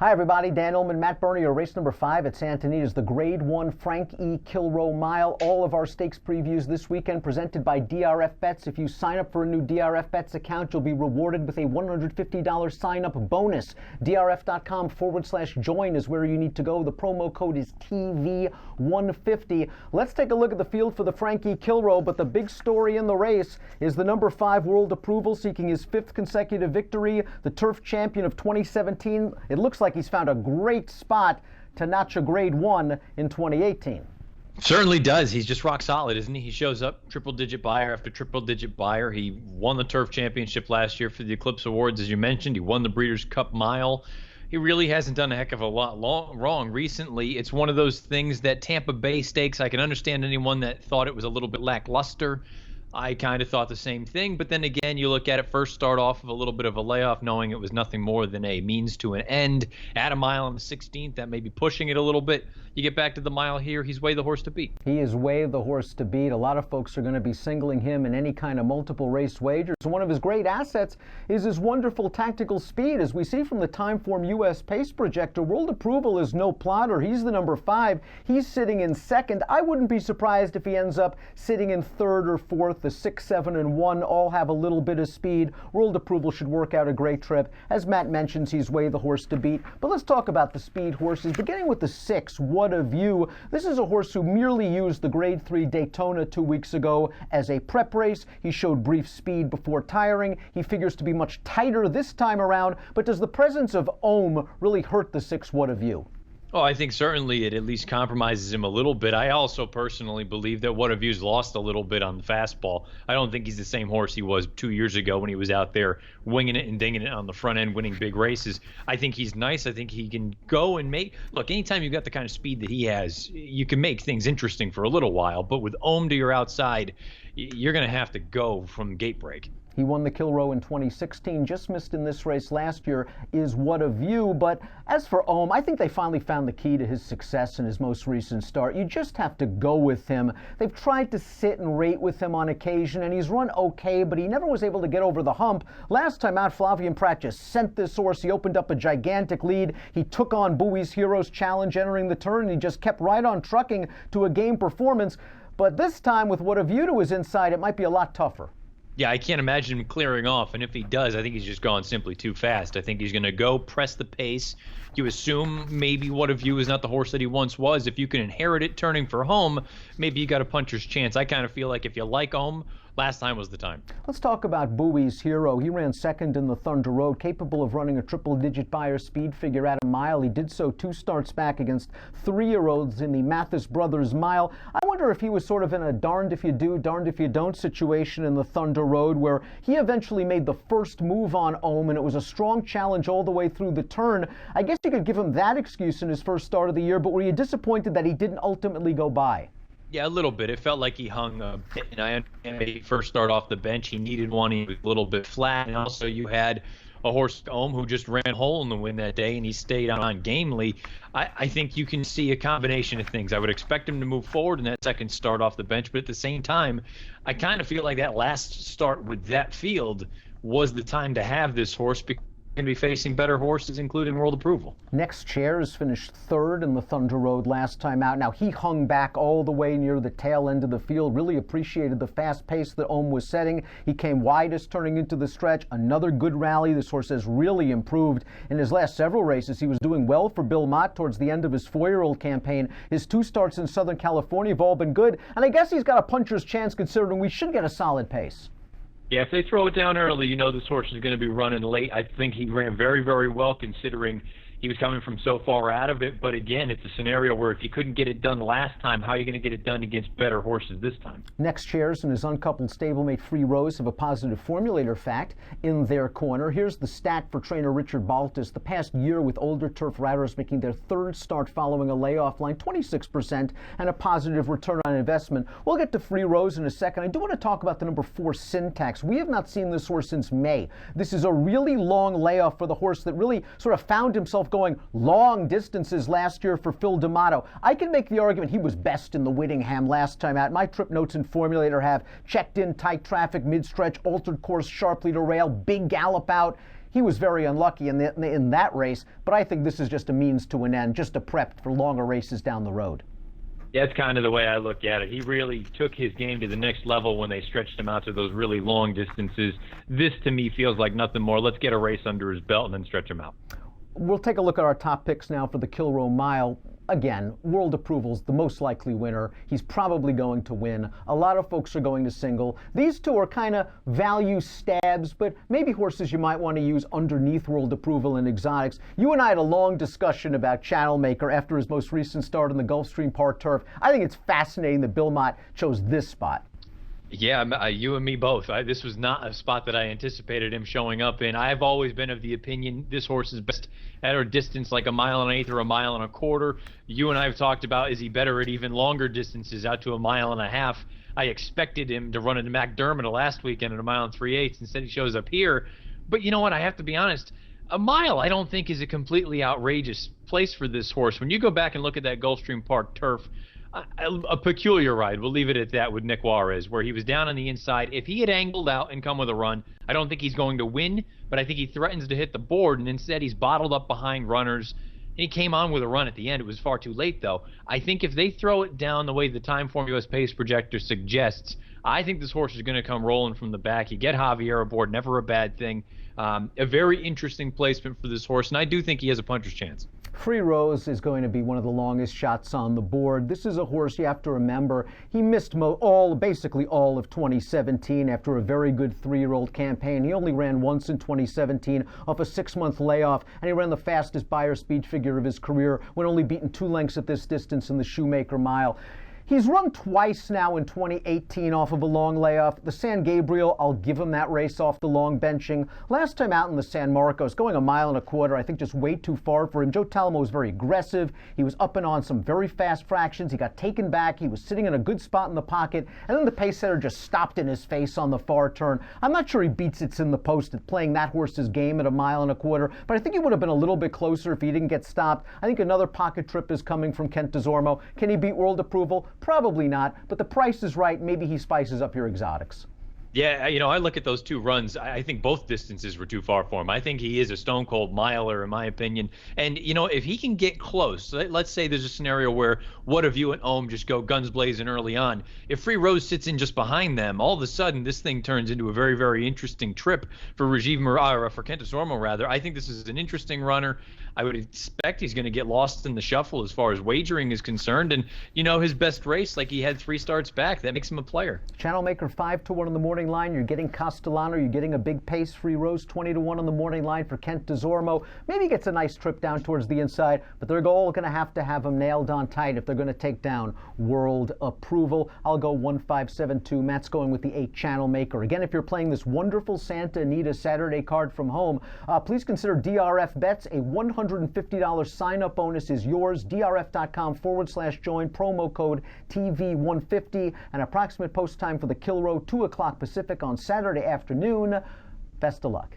Hi everybody, Dan Illman, Matt Bernier, race number 5 at Santa Anita is the Grade 1 Frank E. Kilroe Mile. All of our stakes previews this weekend presented by DRF Bets. If you sign up for a new DRF Bets account, you'll be rewarded with a $150 sign-up bonus. DRF.com/join is where you need to go. The promo code is TV150. Let's take a look at the field for the Frank E. Kilroe, but the big story in the race is the number 5 World Approval seeking his 5th consecutive victory, the turf champion of 2017. It looks like he's found a great spot to notch a Grade 1 in 2018. Certainly does. He's just rock solid, isn't he? He shows up triple-digit buyer after triple-digit buyer. He won the Turf Championship last year for the Eclipse Awards, as you mentioned. He won the Breeders' Cup Mile. He really hasn't done a heck of a lot wrong recently. It's one of those things that Tampa Bay Stakes, I can understand anyone that thought it was a little bit lackluster. I kind of thought the same thing, but then again, you look at it, first start off of a little bit of a layoff, knowing it was nothing more than a means to an end. At a mile on the 16th, that may be pushing it a little bit. You get back to the mile here, he's way the horse to beat. He is way the horse to beat. A lot of folks are going to be singling him in any kind of multiple race wagers. One of his great assets is his wonderful tactical speed. As we see from the Timeform U.S. Pace Projector, World Approval is no plotter. He's the number 5. He's sitting in 2nd. I wouldn't be surprised if he ends up sitting in 3rd or 4th. The 6, 7, and 1 all have a little bit of speed. World Approval should work out a great trip. As Matt mentions, he's way the horse to beat. But let's talk about the speed horses, beginning with the 6, What a View. This is a horse who merely used the Grade 3 Daytona 2 weeks ago as a prep race. He showed brief speed before tiring. He figures to be much tighter this time around. But does the presence of Ohm really hurt the 6, What a View? Oh, I think certainly it at least compromises him a little bit. I also personally believe that What a View's lost a little bit on the fastball. I don't think he's the same horse he was 2 years ago when he was out there winging it and dinging it on the front end, winning big races. I think he's nice. I think he can go and make – look, anytime you've got the kind of speed that he has, you can make things interesting for a little while. But with Ohm to your outside, you're going to have to go from gate break. He won the Kilroe in 2016, just missed in this race last year, is What a View. But as for Ohm, I think they finally found the key to his success in his most recent start. You just have to go with him. They've tried to sit and rate with him on occasion, and he's run okay, but he never was able to get over the hump. Last time out, Flavien Prat just sent this horse. He opened up a gigantic lead. He took on Bowie's Heroes Challenge entering the turn, and he just kept right on trucking to a game performance. But this time, with What a View to his inside, it might be a lot tougher. Yeah, I can't imagine him clearing off, and if he does, I think he's just gone simply too fast. I think he's going to go press the pace. You assume maybe What a View is not the horse that he once was. If you can inherit it turning for home, maybe you got a puncher's chance. I kind of feel like if you like home, last time was the time. Let's talk about Bowie's Hero. He ran 2nd in the Thunder Road, capable of running a triple-digit buyer speed figure at a mile. He did so 2 starts back against 3-year-olds in the Mathis Brothers Mile. I wonder if he was sort of in a darned if you do, darned if you don't situation in the Thunder Road, where he eventually made the first move on Ohm, and it was a strong challenge all the way through the turn. I guess you could give him that excuse in his first start of the year, but were you disappointed that he didn't ultimately go by? Yeah, a little bit. It felt like he hung a bit, and I understand he first start off the bench. He needed one. He was a little bit flat, and also you had a horse, Ohm, who just ran whole in the win that day, and he stayed on gamely. I think you can see a combination of things. I would expect him to move forward in that second start off the bench, but at the same time, I kind of feel like that last start with that field was the time to have this horse because going to be facing better horses, including World Approval. Next Chairs finished 3rd in the Thunder Road last time out. Now, he hung back all the way near the tail end of the field, really appreciated the fast pace that Ohm was setting. He came widest turning into the stretch. Another good rally. This horse has really improved in his last several races. He was doing well for Bill Mott towards the end of his 4-year-old campaign. His 2 starts in Southern California have all been good, and I guess he's got a puncher's chance considering we should get a solid pace. Yeah, if they throw it down early, you know this horse is going to be running late. I think he ran very, very well considering he was coming from so far out of it. But again, it's a scenario where if you couldn't get it done last time, how are you going to get it done against better horses this time? Next Chairs and his uncoupled stablemate Free Rose have a positive formulator fact in their corner. Here's the stat for trainer Richard Baltus. The past year with older turf riders making their 3rd start following a layoff line, 26% and a positive return on investment. We'll get to Free Rose in a second. I do want to talk about the number 4 Syntax. We have not seen this horse since May. This is a really long layoff for the horse that really sort of found himself going long distances last year for Phil D'Amato. I can make the argument he was best in the Whittingham last time out. My trip notes and formulator have checked in, tight traffic, mid-stretch, altered course, sharply to rail, big gallop out. He was very unlucky in that race, but I think this is just a means to an end, just a prep for longer races down the road. Yeah, that's kind of the way I look at it. He really took his game to the next level when they stretched him out to those really long distances. This, to me, feels like nothing more. Let's get a race under his belt and then stretch him out. We'll take a look at our top picks now for the Kilroe Mile. Again, World Approval's the most likely winner. He's probably going to win. A lot of folks are going to single. These two are kind of value stabs, but maybe horses you might want to use underneath World Approval and exotics. You and I had a long discussion about Channel Maker after his most recent start on the Gulfstream Park turf. I think it's fascinating that Bill Mott chose this spot. Yeah, you and me both. This was not a spot that I anticipated him showing up in. I've always been of the opinion this horse is best at a distance like 1.1 miles or 1.25 miles. You and I have talked about, is he better at even longer distances out to 1.5 miles? I expected him to run into McDermott last weekend at 1 3/8 miles. Instead, he shows up here. But you know what? I have to be honest. 1 mile, I don't think, is a completely outrageous place for this horse. When you go back and look at that Gulfstream Park turf, a peculiar ride, we'll leave it at that, with Nick Juarez, where he was down on the inside. If he had angled out and come with a run, I don't think he's going to win, but I think he threatens to hit the board, and instead he's bottled up behind runners, and he came on with a run at the end. It was far too late, though. I think if they throw it down the way the Timeform US Pace Projector suggests, I think this horse is going to come rolling from the back. You get Javier aboard, never a bad thing. A very interesting placement for this horse, and I do think he has a puncher's chance. Free Rose is going to be one of the longest shots on the board. This is a horse you have to remember. He missed basically all of 2017 after a very good 3-year-old campaign. He only ran once in 2017 off a 6-month layoff, and he ran the fastest Beyer speed figure of his career when only beaten 2 lengths at this distance in the Shoemaker Mile. He's run twice now in 2018 off of a long layoff. The San Gabriel, I'll give him that race off the long benching. Last time out in the San Marcos, going 1.25 miles, I think just way too far for him. Joe Talamo was very aggressive. He was up and on some very fast fractions. He got taken back. He was sitting in a good spot in the pocket. And then the pace setter just stopped in his face on the far turn. I'm not sure he beats It's in the Post at playing that horse's game at 1.25 miles, but I think he would have been a little bit closer if he didn't get stopped. I think another pocket trip is coming from Kent DeZormo. Can he beat World Approval? Probably not, but the price is right. Maybe he spices up your exotics. Yeah, I look at those 2 runs. I think both distances were too far for him. I think he is a stone cold miler, in my opinion. And, if he can get close, let's say there's a scenario where What Have You and Ohm just go guns blazing early on. If Free Rose sits in just behind them, all of a sudden this thing turns into a very, very interesting trip for for Kent DeZormo, rather. I think this is an interesting runner. I would expect he's going to get lost in the shuffle as far as wagering is concerned. And, his best race, like he had 3 starts back, that makes him a player. Channel Maker 5-1 on the morning line. You're getting Castellano. You're getting a big pace. Free Rose 20-1 on the morning line for Kent DeZormo. Maybe he gets a nice trip down towards the inside, but they're all going to have him nailed on tight if they're going to take down World Approval. I'll go 1-5-7-2. Matt's going with the 8 Channel Maker. Again, if you're playing this wonderful Santa Anita Saturday card from home, please consider DRF Bets. A $150 sign-up bonus is yours. DRF.com/join. Promo code TV150. An approximate post time for the Kilroe, 2 o'clock Pacific on Saturday afternoon. Best of luck.